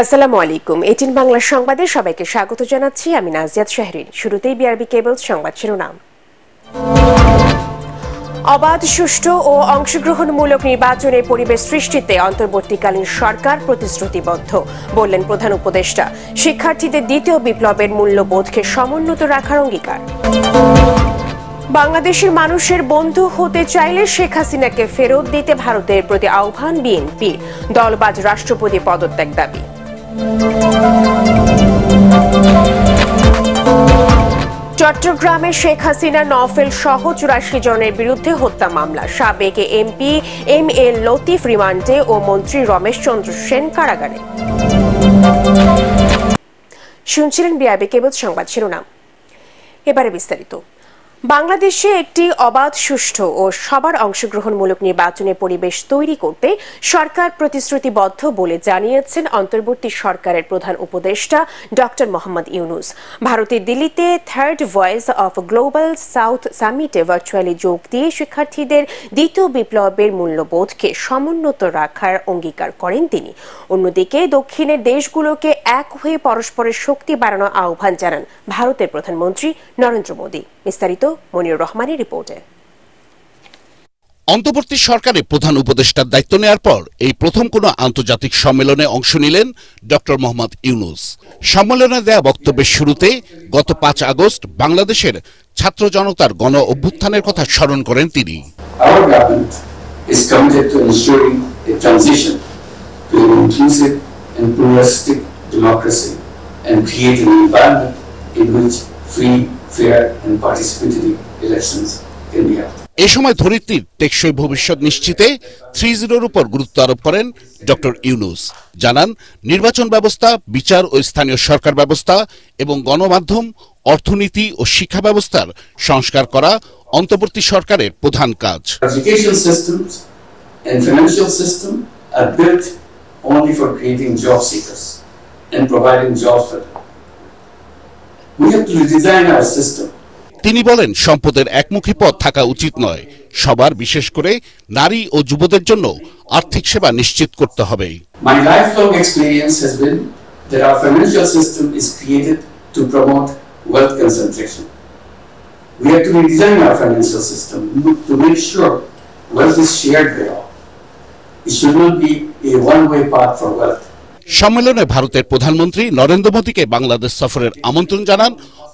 আসসালামু আলাইকুম। 18 বাংলা সংবাদে সবাইকে স্বাগত জানাচ্ছি। আমি নাজিয়াত শাহরিন। শুরুতেই বিআরবি কেবলস সংবাদ শিরোনাম। অবাধ, সুষ্ঠু ও অংশগ্রহণমূলক নির্বাচনের পরিবেশ সৃষ্টিতে অন্তর্বর্তীকালীন সরকার প্রতিশ্রুতিবদ্ধ, বললেন প্রধান উপদেষ্টা। শিক্ষার্থীদের দ্বিতীয় বিপ্লবের মূল্যবোধকে সমুন্নত রাখার অঙ্গীকার। বাংলাদেশের মানুষের বন্ধু হতে চাইলে শেখ হাসিনাকে ফেরত দিতে ভারতের প্রতি আহ্বান বিএনপি। দলবাজ রাষ্ট্রপতি পদত্যাগ দাবি। চট্টগ্রামে শেখ হাসিনা, নওফেল সহ 84 জনের বিরুদ্ধে হত্যা মামলা। সাবেক এমপি এম এ লতিফ রিমান্ডে ও মন্ত্রী রমেশ চন্দ্র সেন কারাগারে। শুনছিলেন বিআরবি কেবল সংবাদ শিরোনাম। এবারে বিস্তারিত। বাংলাদেশে একটি অবাধ, সুষ্ঠু ও সবার অংশগ্রহণমূলক নির্বাচনের পরিবেশ তৈরি করতে সরকার প্রতিশ্রুতিবদ্ধ বলে জানিয়েছেন অন্তর্বর্তী সরকারের প্রধান উপদেষ্টা ডক্টর মোহাম্মদ ইউনূস। ভারতের দিল্লিতে third voice of global south সামিটে ভার্চুয়ালি যোগ দিয়ে শিক্ষার্থীদের দ্বিতীয় বিপ্লবের মূল্যবোধকে সমুন্নত রাখার অঙ্গীকার করেন তিনি। অন্যদিকে দক্ষিণের দেশগুলোকে এক হয়ে পরস্পরের শক্তি বাড়ানোর আহ্বান জানান ভারতের প্রধানমন্ত্রী নরেন্দ্র মোদী। বিস্তারিত মনিরুর রহমানের রিপোর্টে। অন্তর্বর্তী সরকারে প্রধান উপদেষ্টার দায়িত্ব নেওয়ার পর এই প্রথম কোনো আন্তর্জাতিক সম্মেলনে অংশ নিলেন ডক্টর মোহাম্মদ ইউনূস। সম্মেলনে দেয়া বক্তব্যের শুরুতে গত 5 আগস্ট বাংলাদেশের ছাত্র জনতার গণ অভ্যুত্থানের কথা স্মরণ করেন তিনি। Our government is committed to ensuring a transition to an inclusive and pluralistic democracy and create an environment in which free, fair and participatory elections can be held. এই সময় ধরিত্রীর টেকসই ভবিষ্যৎ নিশ্চিতে 3-0 উপর গুরুত্ব আরোপ করেন ডক্টর ইউনূস। জানান, নির্বাচন ব্যবস্থা, বিচার ও স্থানীয় সরকার ব্যবস্থা এবং গণমাধ্যম, অর্থনীতি ও শিক্ষা ব্যবস্থার সংস্কার করা অন্তর্বর্তী সরকারের প্রধান কাজ। Education systems and financial system are built only for creating job seekers and providing jobs for them. We have to redesign our system. তিনি বলেন, সম্পদের একমুখী পথ থাকা উচিত নয়। সবার, বিশেষ করে নারী ও যুবদের জন্য আর্থিক সেবা নিশ্চিত করতে হবে। My lifelong experience has been that our financial system is created to promote wealth concentration. We have to redesign our financial system to make sure wealth is shared by all. It should not be a one-way path for wealth. সম্মেলনে ভারতের প্রধানমন্ত্রী নরেন্দ্র মোদীকে বাংলাদেশ সফরের আমন্ত্রণ জানান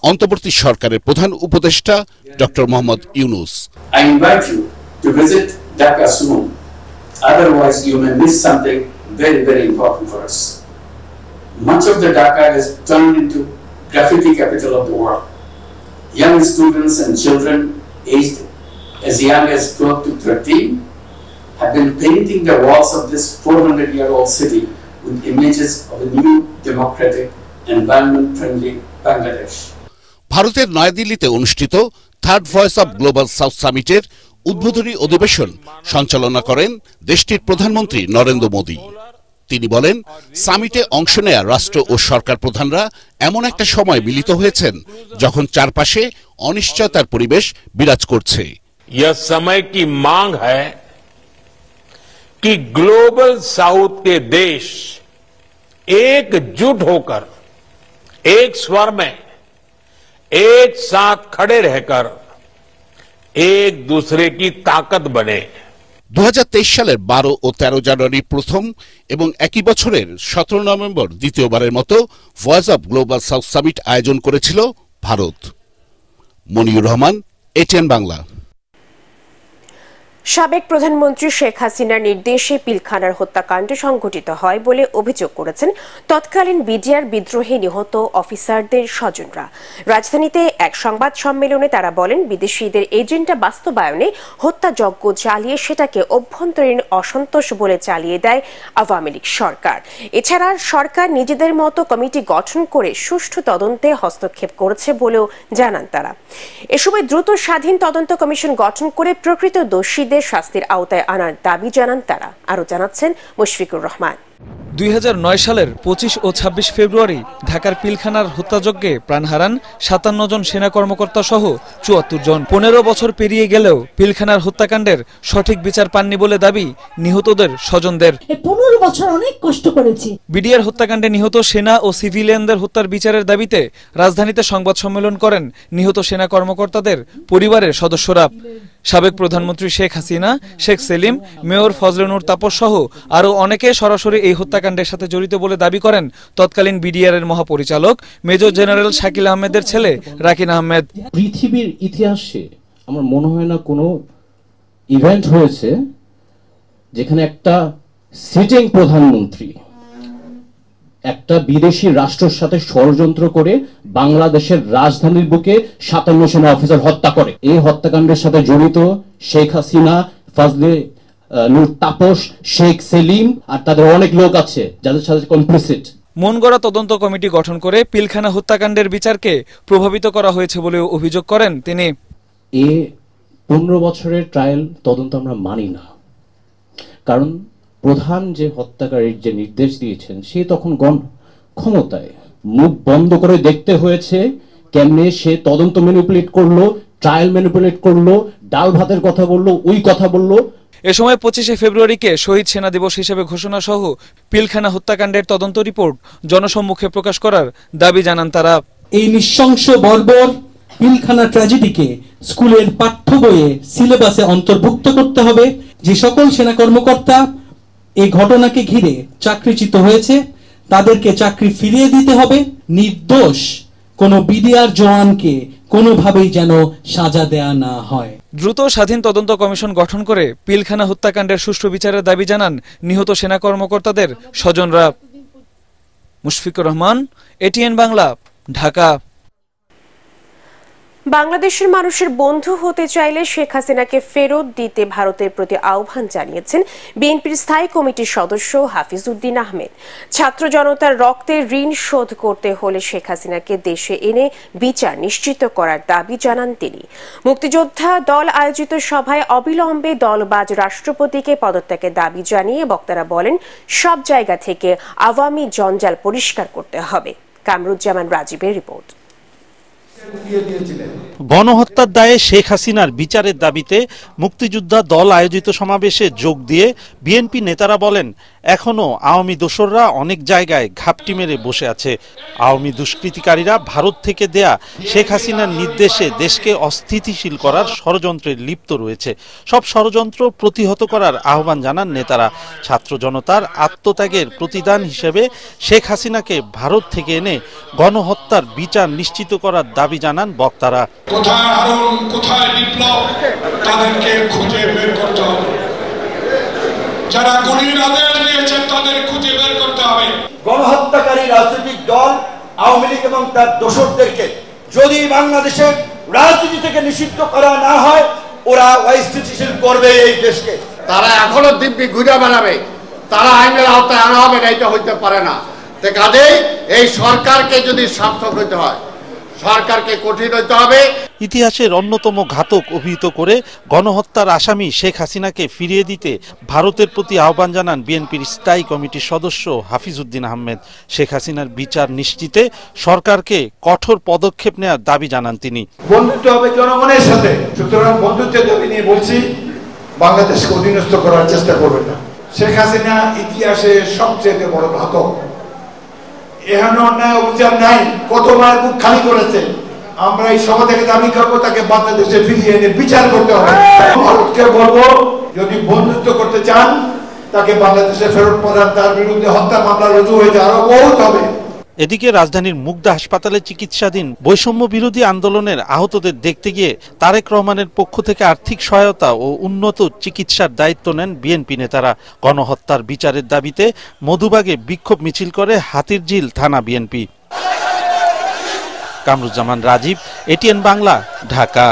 অন্তর্বর্তী সরকারের প্রধান উপদেষ্টা doctor Mohammad Yunus. I invite you to visit Dhaka soon. Otherwise, you may miss something very, very important for us. Much of the Dhaka has turned into graffiti capital of the world. Young students and children aged as young as 12 to 13 have been painting the walls of this 400-year-old city with images of a new, democratic, environment-friendly Bangladesh. ভারতের নয়াদিল্লিতে অনুষ্ঠিত third voice of global south সামিটের উদ্বোধনী অধিবেশন সঞ্চালনা করেন দেশটির প্রধানমন্ত্রী নরেন্দ্র মোদী। তিনি বলেন, সামিটে অংশ নেয়া রাষ্ট্র ও সরকার প্রধানরা এমন একটা সময় মিলিত হয়েছেন যখন চারপাশে অনিশ্চয়তার পরিবেশ বিরাজ করছে। यह समय की मांग है कि ग्लोबल साउथ के देश एकजुट होकर एक स्वर में एक साथ खड़े रहकर एक दूसरे की ताकत बने। 2023 সালের 12 ও 13 জানুয়ারি প্রথম এবং একই বছরের 17 নভেম্বর দ্বিতীয়বারের মতো voice of global south summit আয়োজন করেছিল ভারত। মনিরুর রহমান, ATN বাংলা। সাবেক প্রধানমন্ত্রী শেখ হাসিনার নির্দেশে পিলখানার হত্যাকাণ্ড সংঘটিত হয় বলে অভিযোগ করেছেন তৎকালীন বিডিআর বিদ্রোহে নিহত অফিসারদের স্বজনরা। রাজধানীতে এক সংবাদ সম্মেলনে তারা বলেন, বিদেশিদের এজেন্ডা বাস্তবায়নে হত্যাযজ্ঞ চালিয়ে সেটাকে অভ্যন্তরীণ অসন্তোষ বলে চালিয়ে দেয় আওয়ামী লীগ সরকার। এছাড়া সরকার নিজেদের মতো কমিটি গঠন করে সুষ্ঠু তদন্তে হস্তক্ষেপ করেছে বলেও জানান তারা। এ সময় দ্রুত স্বাধীন তদন্ত কমিশন গঠন করে প্রকৃত দোষীদের দোষীদের শাস্তির আওতায় আনার দাবি জানান তারা। আরও জানাচ্ছেন মুশফিকুর রহমান। 2009 সালের 25 ও 26 ফেব্রুয়ারি ঢাকার পিলখানার হত্যাযজ্ঞে প্রাণ হারান 57 জন সেনা কর্মকর্তা সহ 74 জন। 15 বছর পেরিয়ে গেলেও পিলখানার হত্যাকাণ্ডের সঠিক বিচার পাননি বলে দাবি নিহতদের স্বজনদের। 15 বছর অনেক কষ্ট করেছি। বিডিআর হত্যাকাণ্ডে নিহত সেনা ও সিভিলিয়ানদের হত্যার বিচারের দাবিতে রাজধানীতে সংবাদ সম্মেলন করেন নিহত সেনা কর্মকর্তাদের পরিবারের সদস্যরা। সাবেক প্রধানমন্ত্রী শেখ হাসিনা, শেখ সেলিম, মেয়র ফজলে নূর তাপস সহ আরও অনেকে সরাসরি এই হত্যাকাণ্ডের সাথে জড়িত বলে দাবি করেন তৎকালীন বিডিআর-এর মহাপরিচালক মেজর জেনারেল শাকিল আহমেদের ছেলে রাকিন আহমেদ। পৃথিবীর ইতিহাসে আমার মনে হয় না কোনো ইভেন্ট হয়েছে যেখানে একটা সিটিং প্রধানমন্ত্রী একটা বিদেশি রাষ্ট্রের সাথে ষড়যন্ত্র করে বাংলাদেশের রাজধানীর বুকে 57 সেনা অফিসার হত্যা করে। এই হত্যাকাণ্ডের সাথে জড়িত শেখ হাসিনা, ফজলে নূর তাপস, শেখ সেলিম আর তাদের অনেক লোক আছে যাদের সাথে কমপ্লিসিট। মন গড়া তদন্ত কমিটি গঠন করে পিলখানা হত্যাকাণ্ডের বিচারকে প্রভাবিত করা হয়েছে বলেও অভিযোগ করেন তিনি। 15 বছরের ট্রায়াল তদন্ত আমরা মানি না, কারণ প্রধান যে হত্যাকারীর যে নির্দেশ দিয়েছেন সে তখন ক্ষমতায়, মুখ বন্ধ করে দেখতে হয়েছে কেমনে সে তদন্ত ম্যানিপুলেট করলো, ট্রায়াল ম্যানিপুলেট করলো, ডাল ভাতের কথা বললো, ওই কথা বললো। এ সময় 25 ফেব্রুয়ারিকে শহীদ সেনা দিবস হিসেবে ঘোষণা সহ পিলখানা হত্যাকাণ্ডের তদন্ত রিপোর্ট জনসম্মুখে প্রকাশ করার দাবি জানান তারা। এই নৃশংস বর্বর পিলখানা ট্র্যাজেডিকে স্কুলের পাঠ্য বইয়ে সিলেবাসে অন্তর্ভুক্ত করতে হবে। যে সকল সেনা কর্মকর্তা এই ঘটনাকে ঘিরে চাকরিচ্যুত হয়েছে তাদেরকে চাকরি ফিরিয়ে দিতে হবে। নির্দোষ কোনো বিডিআর জওয়ানকে কোনোভাবেই যেন সাজা দেয়া না হয়। দ্রুত স্বাধীন তদন্ত কমিশন গঠন করে পিলখানা হত্যাকাণ্ডের সুষ্ঠু বিচারের দাবি জানান নিহত সেনা কর্মকর্তাদের স্বজনরা। মুশফিকুর রহমান, এটিএন বাংলা, ঢাকা। বাংলাদেশের মানুষের বন্ধু হতে চাইলে শেখ হাসিনাকে ফেরত দিতে ভারতের প্রতি আহ্বান জানিয়েছেন বিএনপির স্থায়ী কমিটির সদস্য হাফিজউদ্দিন আহমেদ। ছাত্র জনতার রক্তের ঋণ শোধ করতে হলে শেখ হাসিনাকে দেশে এনে বিচার নিশ্চিত করার দাবি জানান তিনি। মুক্তিযোদ্ধা দল আয়োজিত সভায় অবিলম্বে দলবাজ রাষ্ট্রপতিকে পদত্যাগের দাবি জানিয়ে বক্তারা বলেন, সব জায়গা থেকে আওয়ামী জঞ্জাল পরিষ্কার করতে হবে। কামরুজ্জামান রাজীবের রিপোর্ট। গণহত্যার দায়ে শেখ হাসিনার বিচারের দাবিতে মুক্তিযোদ্ধা দল আয়োজিত সমাবেশে যোগ দিয়ে বিএনপি নেতারা বলেন, এখনো আওয়ামী দোসররা অনেক জায়গায় ঘাপটি মেরে বসে আছে। আওয়ামী দুষ্কৃতিকারীরা ভারত থেকে দেয়া শেখ হাসিনার নির্দেশে দেশকে অস্থিতিশীল করার ষড়যন্ত্রে লিপ্ত রয়েছে। সব ষড়যন্ত্র প্রতিহত করার আহ্বান জানান নেতারা। ছাত্র জনতার আত্মত্যাগের প্রতিদান হিসেবে শেখ হাসিনাকে ভারত থেকে এনে গণহত্যার বিচার নিশ্চিত করার দাবি জানান বক্তারা। কোথায় আরণ, কোথায় বিপ্লব, তাদেরকে খুঁজে বের করতে হবে। যারা গুলির আদেশ দিয়েছে তাদের খুঁজে বের করতে হবে। গণহত্যাকারী রাজনৈতিক দল আওয়ামী লীগ এবং তার দোসরদেরকে যদি বাংলাদেশের রাজনীতি থেকে নিষিদ্ধ করা না হয়, ওরা অস্থিতিশীল করবে এই দেশকে। তারা এখনো দিব্যি ঘুরে বেড়াবে, তারা আইনের আওতায় আনা হবে না, এটা হইতে পারে না। কাজেই এই সরকারকে যদি সার্থক হইতে হয়, সরকারকে কঠিন হইতে হবে। ইতিহাসের অন্যতম ঘাতক অভিহিত করে গণহত্যার আসামি শেখ হাসিনাকে ফিরিয়ে দিতে ভারতের প্রতি আহ্বান জানান বিএনপির স্থায়ী কমিটির সদস্য হাফিজউদ্দিন আহমেদ। শেখ হাসিনার বিচার নিশ্চিতে সরকারকে কঠোর পদক্ষেপ নেওয়ার দাবি জানান তিনি। বন্ধুত্ব হবে জনগণের সাথে, সুতরাং বন্ধুত্বের দাবি নিয়ে বলছি, বাংলাদেশকে অধীনস্থ করার চেষ্টা করবেন না। শেখ হাসিনা ইতিহাসে সবচেয়ে বড় ঘাতক। এখানে অন্যায় অভিযান নাই, কত মায়ের বুক খালি করেছে। আমরা এই সভা থেকে দাবি করবো তাকে বাংলাদেশে ফিরিয়ে এনে বিচার করতে হবে। ভারতকে বলবো, যদি বন্ধুত্ব করতে চান তাকে বাংলাদেশে ফেরত পাঠান, তার বিরুদ্ধে হত্যা মামলা রুজু হয়েছে, আরো বহুত হবে। এদিকে রাজধানীর মুগদা হাসপাতালে চিকিৎসাধীন বৈষম্য বিরোধী আন্দোলনের আহতদের দেখতে গিয়ে তারেক রহমানের পক্ষ থেকে আর্থিক সহায়তা ও উন্নত চিকিৎসার দায়িত্ব নেন বিএনপি নেতারা। গণহত্যার বিচারের দাবিতে মধুবাগে বিক্ষোভ মিছিল করে হাতিরঝিল থানা বিএনপি। কামরুজ্জামান রাজীব, এটিএন বাংলা, ঢাকা।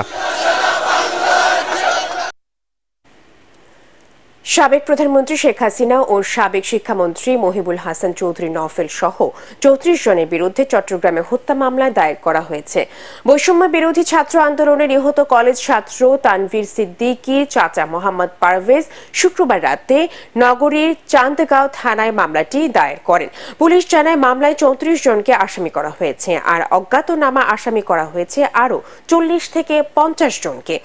সাবেক প্রধানমন্ত্রী শেখ হাসিনা ও সাবেক শিক্ষামন্ত্রী মহিবুল হাসান চৌধুরী নওফেল সহ ৩৪ জনের বিরুদ্ধে চট্টগ্রামে হত্যা মামলায় দায়ের করা হয়েছে। বৈষম্য বিরোধী ছাত্র আন্দোলনে নিহত কলেজ ছাত্র তানভীর সিদ্দিকীর চাচা মোহাম্মদ পারভেজ শুক্রবার রাতে নগরীর চান্দগাঁও থানায় মামলাটি দায়ের করেন। পুলিশ জানায় মামলায় ৩৪ জনকে আসামি করা হয়েছে, আর অজ্ঞাতনামা আসামি করা হয়েছে আরও ৪০ থেকে ৫০ জনকে।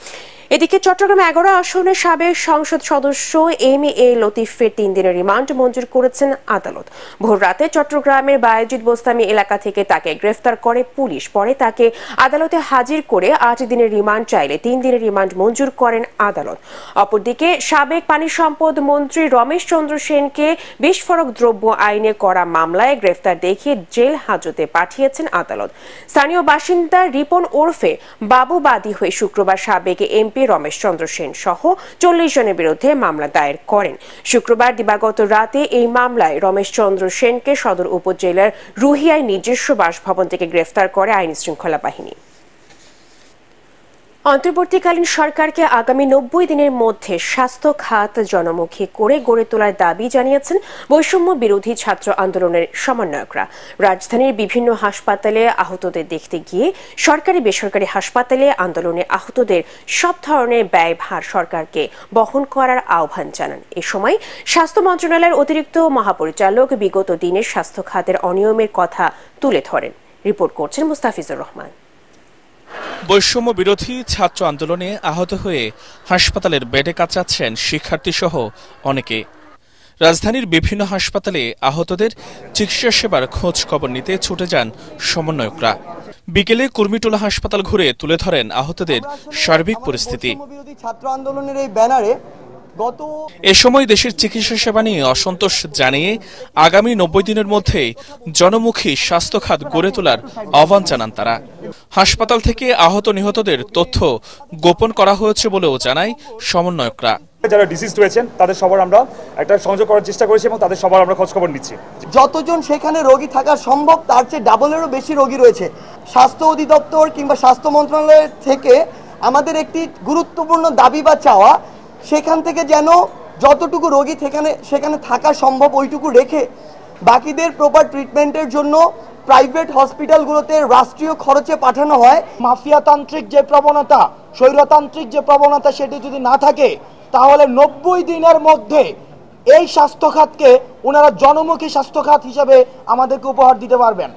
এদিকে চট্টগ্রাম ১১ আসনের সাবেক সংসদ সদস্য এম.এ. লতিফের ৩ দিনের রিমান্ড মঞ্জুর করেছেন আদালত। ভোর রাতে চট্টগ্রামের বায়েজিদ বোস্তামি এলাকা থেকে তাকে গ্রেফতার করে পুলিশ। পরে তাকে আদালতে হাজির করে ৮ দিনের রিমান্ড চাইলে ৩ দিনের রিমান্ড মঞ্জুর করেন আদালত। অপরদিকে সাবেক পানি সম্পদ মন্ত্রী রমেশ চন্দ্র সেনকে বিস্ফোরক দ্রব্য আইনে করা মামলায় গ্রেফতার দেখিয়ে জেল হাজতে পাঠিয়েছেন আদালত। স্থানীয় বাসিন্দা রিপন ওরফে বাবু বাদী হয়ে শুক্রবার সাবেক এমপি রমেশ চন্দ্র সেন সহ ৪০ জনের বিরুদ্ধে মামলা দায়ের করেন। শুক্রবার দিবাগত রাতে এই মামলায় রমেশ চন্দ্র সেনকে সদর উপজেলার রুহিয়ায় নিজস্ব বাসভবন থেকে গ্রেফতার করে আইন শৃঙ্খলা বাহিনী। অন্তর্বর্তীকালীন সরকারকে আগামী ৯০ দিনের মধ্যে স্বাস্থ্য খাত জনমুখী করে গড়ে তোলার দাবি জানিয়েছেন বৈষম্য বিরোধী ছাত্র আন্দোলনের সমন্বয়করা। রাজধানীর বিভিন্ন হাসপাতালে আহতদের দেখতে গিয়ে সরকারি বেসরকারি হাসপাতালে আন্দোলনে আহতদের সব ধরনের ব্যয়ভার সরকারকে বহন করার আহ্বান জানান। এ সময় স্বাস্থ্য মন্ত্রণালয়ের অতিরিক্ত মহাপরিচালক বিগত দিনের স্বাস্থ্য খাতের অনিয়মের কথা তুলে ধরেন। রিপোর্ট করছেন মুস্তাফিজুর রহমান। বৈষম্য বিরোধী ছাত্র আন্দোলনে আহত হয়ে হাসপাতালের বেডে কাতরাচ্ছেন শিক্ষার্থী সহ অনেকে। রাজধানীর বিভিন্ন হাসপাতালে আহতদের চিকিৎসা সেবার খোঁজ খবর নিতে ছুটে যান সমন্বয়করা। বিকেলে কুর্মিটোলা হাসপাতাল ঘুরে তুলে ধরেন আহতদের সার্বিক পরিস্থিতি। ছাত্র আন্দোলনের এই ব্যানারে এ সময় দেশের চিকিৎসা সেবা নিয়ে অসন্তোষ জানিয়ে আগামী ৯০ দিনের মধ্যে জনমুখী স্বাস্থ্য খাত গড়ে তোলার আহ্বান জানান তারা। হাসপাতাল থেকে আহত নিহতদের তথ্য গোপন করা হয়েছে বলেও জানায় সমন্বয়করা। যারা ডিসিজড হয়েছেন তাদের সবার আমরা একটা সংযোগ করার চেষ্টা করেছি এবং তাদের সবার আমরা খোঁজ খবর নিচ্ছি। যতজন সেখানে রোগী থাকা সম্ভব তার চেয়ে ডাবলেরও বেশি রোগী রয়েছে। স্বাস্থ্য অধিদপ্তর কিংবা স্বাস্থ্য মন্ত্রণালয়ের থেকে আমাদের একটি গুরুত্বপূর্ণ দাবি বা চাওয়া, সেখান থেকে যেন যতটুকু রোগী সেখানে থাকা সম্ভব ওইটুকু রেখে বাকিদের প্রপার ট্রিটমেন্টের জন্য প্রাইভেট হসপিটালগুলোতে রাষ্ট্রীয় খরচে পাঠানো হয়। মাফিয়াতান্ত্রিক যে প্রবণতা, স্বৈরতান্ত্রিক যে প্রবণতা, সেটি যদি না থাকে তাহলে ৯০ দিনের মধ্যে এই স্বাস্থ্য খাতকে ওনারা জনমুখী স্বাস্থ্য খাত হিসেবে আমাদেরকে উপহার দিতে পারবেন।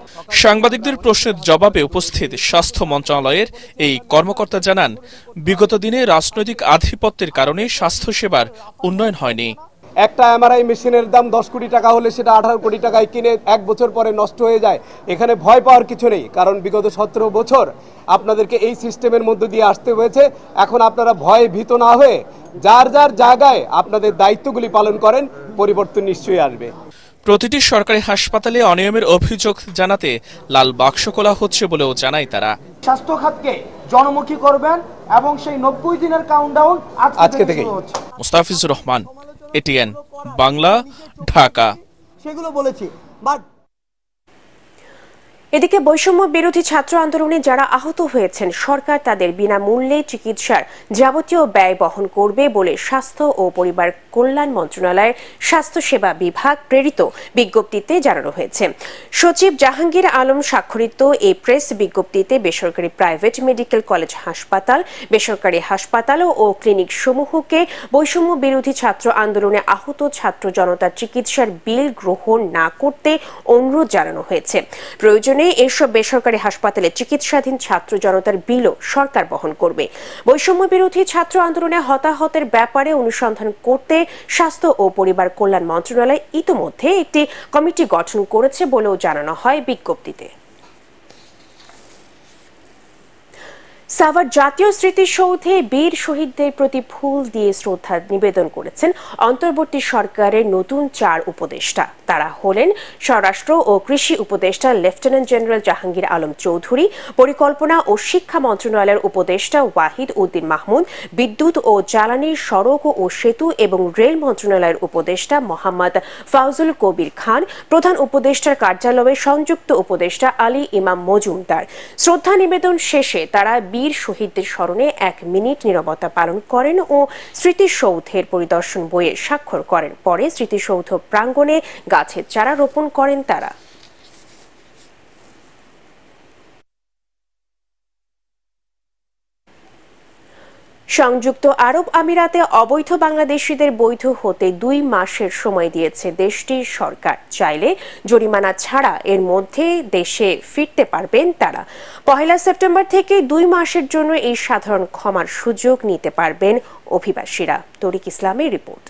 সাংবাদিকদের প্রশ্নের জবাবে উপস্থিত স্বাস্থ্য মন্ত্রণালয়ের এই কর্মকর্তা জানান, বিগত দিনে রাজনৈতিক আধিপত্যের কারণে স্বাস্থ্যসেবার উন্নয়ন হয়নি। একটা এমআরআই মেশিনের দাম ১০ কোটি টাকা হলে সেটা ১৮ কোটি টাকায় কিনে ১ বছর পরে নষ্ট হয়ে যায়। এখানে ভয় পাওয়ার কিছু নেই, কারণ বিগত ১৭ বছর আপনাদেরকে এই সিস্টেমের মধ্যে দিয়ে আসতে হয়েছে। এখন আপনারা ভয়ে ভীত না হয়ে যার যার জায়গায় আপনাদের দায়িত্বগুলি পালন করেন, পরিবর্তন নিশ্চয়ই আসবে। প্রতিটি সরকারি হাসপাতালে অনিয়মের অভিযোগ জানাতে লাল বাক্স খোলা হচ্ছে বলেও জানায় তারা। স্বাস্থ্য খাতকে জনমুখী করবেন এবং সেই ৯০ দিনের কাউন্টডাউন আজকে থেকে হচ্ছে। মুস্তাফিজুর রহমান, এটিএন বাংলা, ঢাকা। সেগুলো বলেছি। এদিকে বৈষম্য বিরোধী ছাত্র আন্দোলনে যারা আহত হয়েছেন সরকার তাদের বিনামূল্যে চিকিৎসার যাবতীয় ব্যয় বহন করবে বলে স্বাস্থ্য ও পরিবার কল্যাণ মন্ত্রণালয়ের স্বাস্থ্য সেবা বিভাগ প্রেরিত বিজ্ঞপ্তিতে জানানো হয়েছে। সচিব জাহাঙ্গীর আলম স্বাক্ষরিত এই প্রেস বিজ্ঞপ্তিতে বেসরকারি প্রাইভেট মেডিকেল কলেজ হাসপাতাল, বেসরকারি হাসপাতাল ও ক্লিনিক সমূহকে বৈষম্য বিরোধী ছাত্র আন্দোলনে আহত ছাত্র জনতার চিকিৎসার বিল গ্রহণ না করতে অনুরোধ জানানো হয়েছে। প্রয়োজনে এসব বেসরকারি হাসপাতালে চিকিৎসাধীন ছাত্র জনতার বিলও সরকার বহন করবে। বৈষম্য বিরোধী ছাত্র আন্দোলনে হতাহতের ব্যাপারে অনুসন্ধান করতে স্বাস্থ্য ও পরিবার কল্যাণ মন্ত্রণালয় ইতোমধ্যে একটি কমিটি গঠন করেছে বলেও জানানো হয় বিজ্ঞপ্তিতে। সাভার জাতীয় স্মৃতিসৌধে বীর শহীদদের প্রতি ফুল দিয়ে শ্রদ্ধা নিবেদন করেছেন অন্তর্বর্তী সরকারের নতুন ৪ উপদেষ্টা। তারা হলেন স্বরাষ্ট্র ও কৃষি উপদেষ্টা লেফটেন্যান্ট জেনারেল জাহাঙ্গীর আলম চৌধুরী, পরিকল্পনা ও শিক্ষা মন্ত্রণালয়ের উপদেষ্টা ওয়াহিদ উদ্দিন মাহমুদ, বিদ্যুৎ ও জ্বালানি, সড়ক ও সেতু এবং রেল মন্ত্রণালয়ের উপদেষ্টা মোহাম্মদ ফাউজুল কবির খান, প্রধান উপদেষ্টার কার্যালয়ে সংযুক্ত উপদেষ্টা আলী ইমাম মজুমদার। শ্রদ্ধা নিবেদন শেষে তারা বীর শহীদদের স্মরণে 1 মিনিট নীরবতা পালন করেন ও স্মৃতিসৌধের পরিদর্শন বইয়ে স্বাক্ষর করেন। পরে স্মৃতিসৌধ প্রাঙ্গণে গাছের চারা রোপণ করেন তারা। সংযুক্ত আরব আমিরাতে অবৈধ বাংলাদেশিদের বৈধ হতে 2 মাসের সময় দিয়েছে দেশটির সরকার। চাইলে জরিমানা ছাড়া এর মধ্যে দেশে ফিরতে পারবেন তারা। 1 সেপ্টেম্বর থেকে 2 মাসের জন্য এই সাধারণ ক্ষমার সুযোগ নিতে পারবেন অভিবাসীরা। তরিক ইসলামের রিপোর্ট।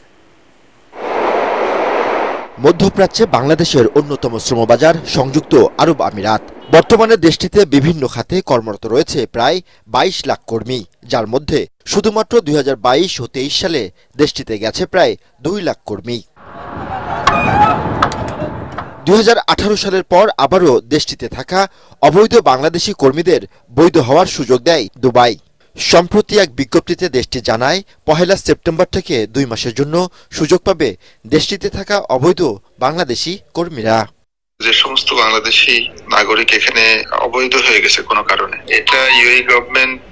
মধ্যপ্রাচ্যে বাংলাদেশের অন্যতম শ্রমবাজার সংযুক্ত আরব আমিরাত। বর্তমানে দেশটিতে বিভিন্ন খাতে কর্মরত রয়েছে প্রায় 22 লাখ কর্মী, যার মধ্যে শুধুমাত্র 2022 ও 23 সালে দেশটিতে গেছে প্রায় 2 লাখ কর্মী। 2018 সালের পর আবারও দেশটিতে থাকা অবৈধ বাংলাদেশি কর্মীদের বৈধ হওয়ার সুযোগ দেয় দুবাই। সম্প্রতি এক বিজ্ঞপ্তিতে দেশটি জানায় 1 সেপ্টেম্বর থেকে 2 মাসের জন্য সুযোগ পাবে দেশটিতে থাকা অবৈধ বাংলাদেশি কর্মীরা। যে সমস্ত বাংলাদেশি নাগরিক এখানে অবৈধ হয়ে গেছে কোনো কারণে, এটা ইউএই গভর্নমেন্ট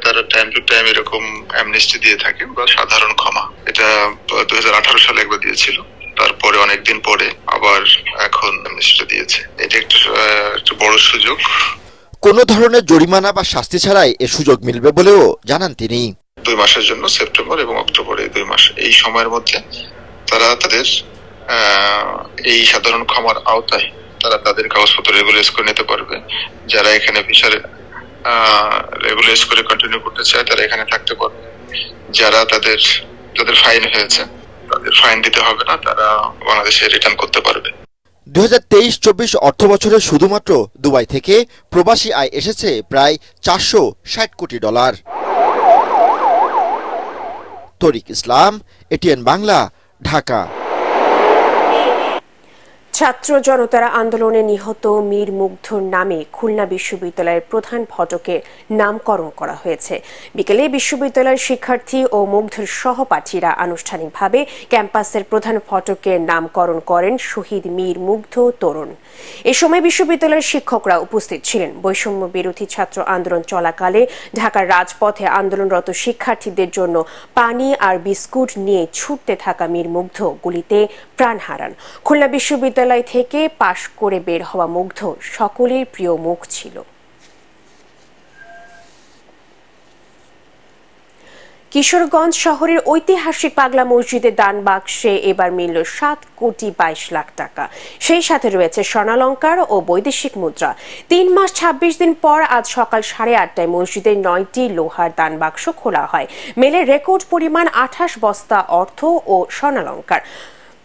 তারা টাইম টু টাইম এরকম অ্যামনেস্টি দিয়ে থাকে বা সাধারণ ক্ষমা। এটা 2018 সালে একবার দিয়েছিল, তারপরে অনেকদিন পরে আবার এখন অ্যামনেস্টি দিয়েছে। এটা একটা বড় সুযোগ। কোনো ধরনের জরিমানা বা শাস্তি ছাড়াই এ সুযোগ মিলবে বলেও জানান তিনি। 2 মাসের জন্য সেপ্টেম্বর এবং অক্টোবর, এই 2 মাস, এই সময়ের মধ্যে তারা তাদের এই সাধারণ ক্ষমার আওতায় তারা তাদের কাগজপত্র রেগুলাইজ করে নিতে পারবে। যারা এখানে ভিসা রেগুলাইজ করে কন্টিনিউ করতে চায় তারা এখানে থাকতে পারবে। যারা যাদের ফাইন হয়েছে তাদের ফাইন দিতে হবে না, তারা বাংলাদেশে রিটার্ন করতে পারবে। 2023-24 অর্থ বছরে শুধুমাত্র দুবাই থেকে প্রবাসী আয় এসেছে প্রায় $460 কোটি। তরিক ইসলাম, এটিএন বাংলা, ঢাকা। ছাত্র জনতার আন্দোলনে নিহত মীর মুগ্ধর নামে খুলনা বিশ্ববিদ্যালয়ের প্রধান ফটকের নামকরণ করা হয়েছে। বিকেলে বিশ্ববিদ্যালয়ের শিক্ষার্থী ও মুগ্ধর সহপাঠীরা আনুষ্ঠানিকভাবে ক্যাম্পাসের প্রধান ফটকের নামকরণ করেন শহীদ মীর মুগ্ধ তরুণ। এ সময় বিশ্ববিদ্যালয়ের শিক্ষকরা উপস্থিত ছিলেন। বৈষম্য বিরোধী ছাত্র আন্দোলন চলাকালে ঢাকার রাজপথে আন্দোলনরত শিক্ষার্থীদের জন্য পানি আর বিস্কুট নিয়ে ছুটতে থাকা মীর মুগ্ধ গুলিতে প্রাণ হারান। খুলনা বিশ্ববিদ্যালয় থেকে পাশ করে বের হওয়া মুগ্ধ সকলের প্রিয় মুখ ছিল। কিশোরগঞ্জ শহরের ঐতিহাসিক পাগলা মসজিদের দান বাক্সে এবার মিলল 7,22,00,000 টাকা। সেই সাথে রয়েছে স্বর্ণালংকার ও বৈদেশিক মুদ্রা। 3 মাস 26 দিন পর আজ সকাল 8:30টায় মসজিদের 9টি লোহার দান বাক্স খোলা হয়। মেলে রেকর্ড পরিমাণ 28 বস্তা অর্থ ও স্বর্ণালংকার।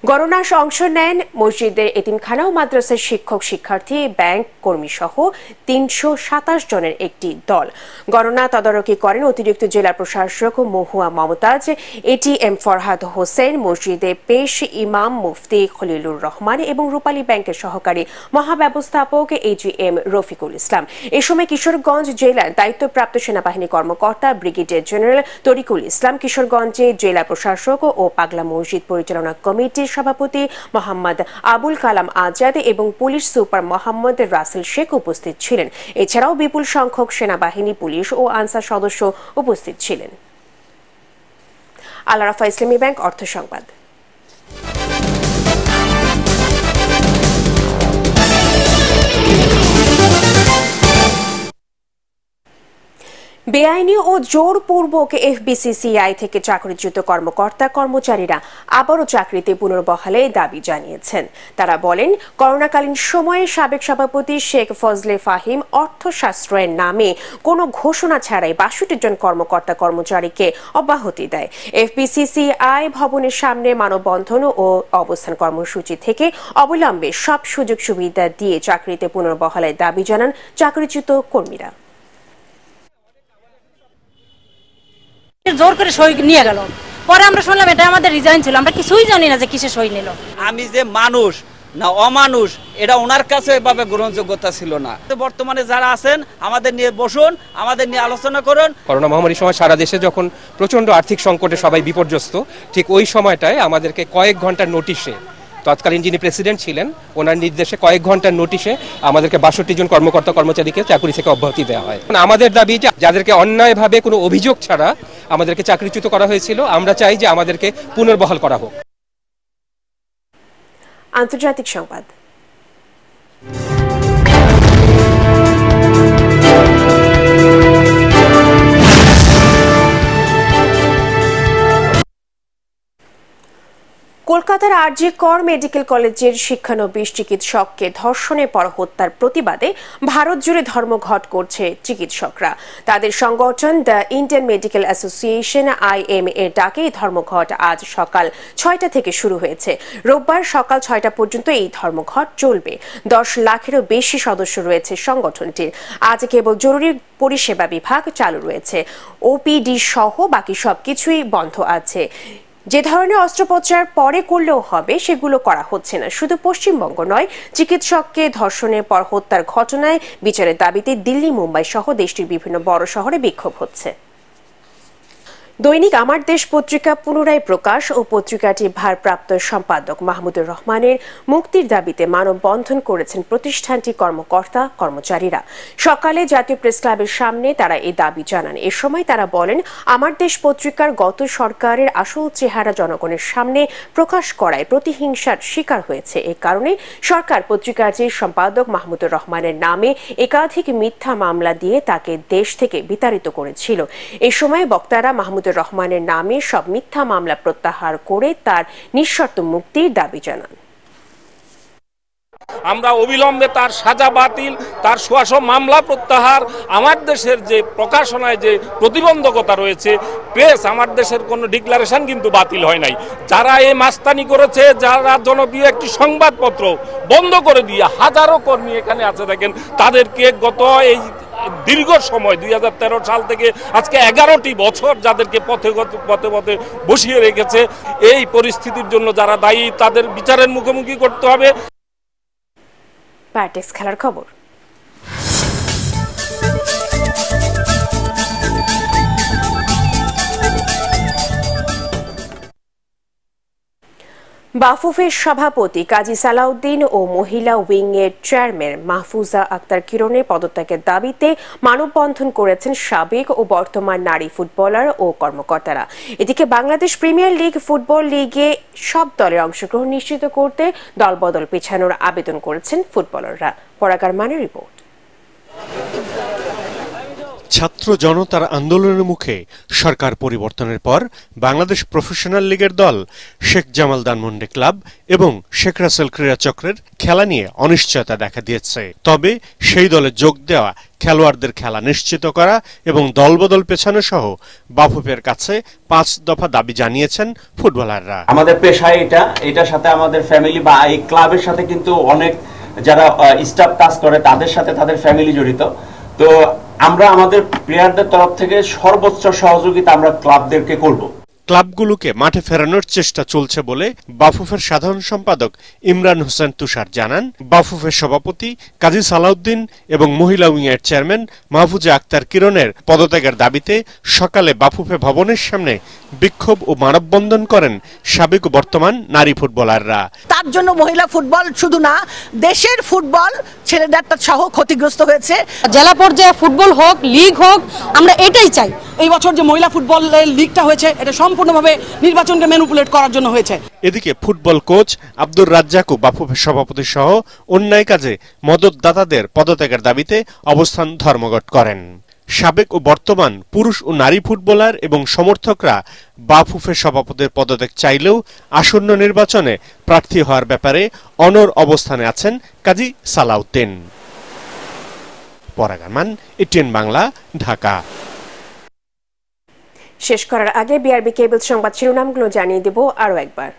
গণনায় অংশ নেন মসজিদের এতিমখানা ও মাদ্রাসার শিক্ষক, শিক্ষার্থী, ব্যাংক কর্মী সহ 327 জনের একটি দল। গণনা তদারকি করেন অতিরিক্ত জেলা প্রশাসক মহুয়া মমতাজ, এটিএম ফরহাদ হোসেন, মসজিদে পেশ ইমাম মুফতি খলিলুর রহমান এবং রূপালী ব্যাংকের সহকারী মহাব্যবস্থাপক এজিএম রফিকুল ইসলাম। এ সময় কিশোরগঞ্জ জেলার দায়িত্বপ্রাপ্ত সেনাবাহিনী কর্মকর্তা ব্রিগেডিয়ার জেনারেল তরিকুল ইসলাম, কিশোরগঞ্জে জেলা প্রশাসক ও পাগলা মসজিদ পরিচালনা কমিটির সভাপতি মোহাম্মদ আবুল কালাম আজাদ এবং পুলিশ সুপার মোহাম্মদ রাসেল শেখ উপস্থিত ছিলেন। এছাড়াও বিপুল সংখ্যক সেনাবাহিনী, পুলিশ ও আনসার সদস্য উপস্থিত ছিলেন। আল আরাফা ইসলামী ব্যাংক অর্থ সংবাদ। বেআইনি ও জোরপূর্বক এফবিসিসিআই থেকে চাকরিচ্যুত কর্মকর্তা কর্মচারীরা আবারও চাকরিতে পুনর্বহালে দাবি জানিয়েছেন। তারা বলেন, করোনাকালীন সময়ে সাবেক সভাপতি শেখ ফজলে ফাহিম অর্থ সাশ্রয়ের নামে কোনো ঘোষণা ছাড়াই 62 জন কর্মকর্তা কর্মচারীকে অব্যাহতি দেয়। এফবিসিসিআই ভবনের সামনে মানববন্ধন ও অবস্থান কর্মসূচি থেকে অবিলম্বে সব সুযোগ সুবিধা দিয়ে চাকরিতে পুনর্বহালের দাবি জানান চাকরিচ্যুত কর্মীরা। জোর করে সই নিয়ে গেল, পরে আমরা শুনলাম এটা আমাদের রিজাইন ছিল। আমরা কিছুই জানি না যে কিসে সই নিল। আমি যে মানুষ না অমানুষ এটা ওনার কাছে এভাবে গ্রহণযোগ্যতা ছিল না। বর্তমানে যারা আছেন আমাদের নিয়ে বসুন, আমাদের নিয়ে আলোচনা করুন। করোনা মহামারীর সময় সারা দেশে যখন প্রচন্ড আর্থিক সংকটে সবাই বিপর্যস্ত, ঠিক ওই সময়টায় আমাদেরকে কয়েক ঘন্টার নোটিশে তৎকালীন যিনি প্রেসিডেন্ট ছিলেন ওনার নির্দেশে কয়েক ঘন্টার নোটিশে আমাদেরকে ৬২ জন কর্মকর্তা কর্মচারীকে চাকরি থেকে অব্যাহতি দেওয়া হয়। আমাদের দাবি যে যাদেরকে অন্যায়ভাবে কোনো অভিযোগ ছাড়া আমাদেরকে চাকরিচ্যুত করা হয়েছিল, আমরা চাই যে আমাদেরকে পুনর্বহাল করা হোক। আন্তর্জাতিক সংবাদ। কলকাতার আরজি কর মেডিকেল কলেজের শিক্ষানবিশ চিকিৎসককে ধর্ষণের পর হত্যার প্রতিবাদে ভারত জুড়ে ধর্মঘট করছে চিকিৎসকরা। তাদের সংগঠন the Indian medical association IMA এর ডাকে এই ধর্মঘট আজ সকাল ৬টা থেকে শুরু হয়েছে। রোববার সকাল ৬টা পর্যন্ত এই ধর্মঘট চলবে। ১০ লাখেরও বেশি সদস্য রয়েছে সংগঠনটির। আজ কেবল জরুরি পরিষেবা বিভাগ চালু রয়েছে, OPD সহ বাকি সবকিছুই বন্ধ আছে। যে ধরনের অস্ত্রোপচার পরে করলেও হবে সেগুলো করা হচ্ছে না। শুধু পশ্চিমবঙ্গ নয়, চিকিৎসককে ধর্ষণের পর হত্যার ঘটনায় বিচারের দাবিতে দিল্লি, মুম্বাই সহ দেশটির বিভিন্ন বড় শহরে বিক্ষোভ হচ্ছে। দৈনিক আমার দেশ পত্রিকা পুনরায় প্রকাশ ও পত্রিকাটির ভারপ্রাপ্ত সম্পাদক মাহমুদুর রহমানের মুক্তির দাবিতে মানববন্ধন করেছেন প্রতিষ্ঠানটির কর্মকর্তা কর্মচারীরা। সকালে জাতীয় প্রেস ক্লাবের সামনে তারা এই দাবি জানান। এ সময় তারা বলেন, আমার দেশ পত্রিকার গত সরকারের আসল চেহারা জনগণের সামনে প্রকাশ করায় প্রতিহিংসার শিকার হয়েছে। এ কারণে সরকার পত্রিকাটির সম্পাদক মাহমুদুর রহমানের নামে একাধিক মিথ্যা মামলা দিয়ে তাকে দেশ থেকে বিতাড়িত করেছিল। এ সময় বক্তারা মাহমুদুর রহমানের নামে সব মিথ্যা মামলা প্রত্যাহার করে তার নিঃশর্ত মুক্তির দাবি জানান। আমরা অবিলম্বে তার সাজা বাতিল, তার সুয়াস মামলা প্রত্যাহার, আমার দেশের যে প্রকাশনায় যে প্রতিবন্ধকতা রয়েছে, প্রেস আমার দেশের কোনো ডিক্লারেশন কিন্তু বাতিল হয় নাই। যারা এই মাস্তানি করেছে, যারা জনপ্রিয় একটি সংবাদপত্র বন্ধ করে দিয়ে হাজারো কর্মী এখানে আছে দেখেন, তাদেরকে গত এই দীর্ঘ সময় 2013 সাল থেকে আজকে 11টি বছর যাদেরকে পথে পথে বসিয়ে রেখেছে, এই পরিস্থিতির জন্য যারা দায়ী তাদের বিচারের মুখোমুখি করতে হবে। প্যাটেক্স খেলার খবর। বাফুফের সভাপতি কাজী সালাউদ্দিন ও মহিলা উইং এর চেয়ারম্যান মাহফুজা আক্তার কিরণের পদত্যাগের দাবিতে মানববন্ধন করেছেন সাবেক ও বর্তমান নারী ফুটবলার ও কর্মকর্তারা। এদিকে বাংলাদেশ প্রিমিয়ার লিগ ফুটবল লিগে সব দলের অংশগ্রহণ নিশ্চিত করতে দলবদল পেছানোর আবেদন করেছেন ফুটবলাররা। পরাগার মানের রিপোর্ট। ছাত্র জনতার আন্দোলনের মুখে সরকার পরিবর্তনের পর বাংলাদেশ প্রফেশনাল লিগের দল শেখ জামাল ধানমন্ডি ক্লাব এবং শেখ রাসেল ক্রীড়া চক্রের খেলা নিয়ে অনিশ্চয়তা দেখা দিয়েছে। তবে সেই দলে যোগ দেওয়া খেলোয়াড়দের খেলা নিশ্চিত করা এবং দলবদল পেছানো সহ বাফুফের কাছে 5 দফা দাবি জানিয়েছেন ফুটবলাররা। আমাদের পেশা এটার সাথে আমাদের ফ্যামিলি বা এই ক্লাবের সাথে কিন্তু অনেক যারা স্টাফ কাজ করে তাদের সাথে তাদের ফ্যামিলি জড়িত। তো আমরা আমাদের প্লেয়ারদের তরফ থেকে সর্বোচ্চ সহযোগিতা আমরা ক্লাবদেরকে করব। ক্লাবগুলোকে মাঠে ফেরানোর চেষ্টা চলছে বলে বাফুফের সাধারণ সম্পাদক ইমরান হোসেন তুষার জানান। বাফুফের সভাপতি কাজী সালাউদ্দিন এবং মহিলা উইংয়ের চেয়ারম্যান মাহফুজা আক্তার কিরণের পদত্যাগের দাবিতে সকালে বাফুফে ভবনের সামনে বিক্ষোভ ও মানববন্ধন করেন সাবেক ও বর্তমান নারী ফুটবলাররা। তার জন্য মহিলা ফুটবল শুধু না, দেশের ফুটবল ছেলেদের সহ ক্ষতিগ্রস্ত হয়েছে। জেলা পর্যায়ে ফুটবল হোক, লিগ হোক, আমরা এটাই চাই। এই বছর যে মহিলা ফুটবলের লিগটা হয়েছে এটা সম্পূর্ণভাবে নির্বাচনকে ম্যানিপুলেট করার জন্য হয়েছে। এদিকে ফুটবল কোচ আব্দুর রাজ্জাকও বাফুফের সভাপতি সহ অন্যায় কাজে মদতদাতাদের পদত্যাগের দাবিতে অবস্থান ধর্মঘট করেন। সাবেক ও বর্তমান পুরুষ ও নারী ফুটবলার এবং সমর্থকরা বাফুফের সভাপতির পদত্যাগ চাইলেও আসন্ন নির্বাচনে প্রার্থী হওয়ার ব্যাপারে অনড় অবস্থানে আছেন কাজী সালাউদ্দিন। পরাগারমান, এটিএন বাংলা, ঢাকা। শেষ করার আগে বিআরবি কেবল সংবাদ শিরোনামগুলো জানিয়ে দেব আরো একবার।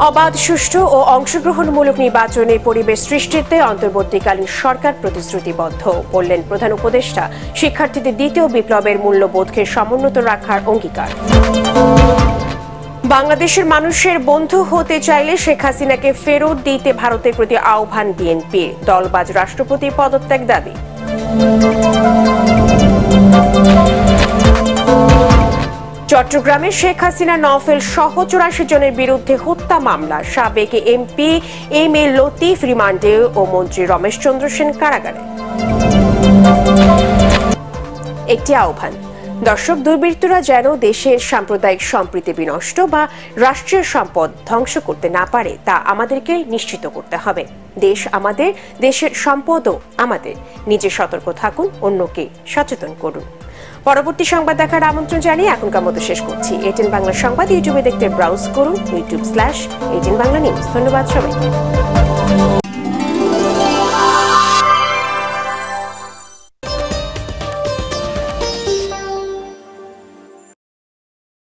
অবাধ, সুষ্ঠু ও অংশগ্রহণমূলক নির্বাচনের পরিবেশ সৃষ্টিতে অন্তর্বর্তীকালীন সরকার প্রতিশ্রুতিবদ্ধ, বললেন প্রধান উপদেষ্টা। শিক্ষার্থীদের দ্বিতীয় বিপ্লবের মূল্যবোধকে সমুন্নত রাখার অঙ্গীকার। বাংলাদেশের মানুষের বন্ধু হতে চাইলে শেখ হাসিনাকে ফেরত দিতে ভারতের প্রতি আহ্বান বিএনপির। দলবাজ রাষ্ট্রপতির পদত্যাগ দাবি। চট্টগ্রামে শেখ হাসিনা নওফেল সহ 84 জনের বিরুদ্ধে হত্যা মামলা, সাবেক এমপি এম এ লতিফ রিমান্ডে ও মন্ত্রী রমেশ চন্দ্র সেন কারাগারে। একটি আহ্বান, দর্শক, দুর্বৃত্তরা যেন দেশের সাম্প্রদায়িক সম্প্রীতি বিনষ্ট বা রাষ্ট্রীয় সম্পদ ধ্বংস করতে না পারে তা আমাদেরকে নিশ্চিত করতে হবে। দেশ আমাদের, দেশের সম্পদও আমাদের। নিজে সতর্ক থাকুন, অন্যকে সচেতন করুন। পরবর্তী সংবাদ দেখার আমন্ত্রণ জানিয়ে এখনকার মতো শেষ করছি। এটিএন বাংলা সংবাদ ইউটিউবে দেখতে ব্রাউজ করুন youtube/18 বাংলা নিউজ। ধন্যবাদ সবাইকে।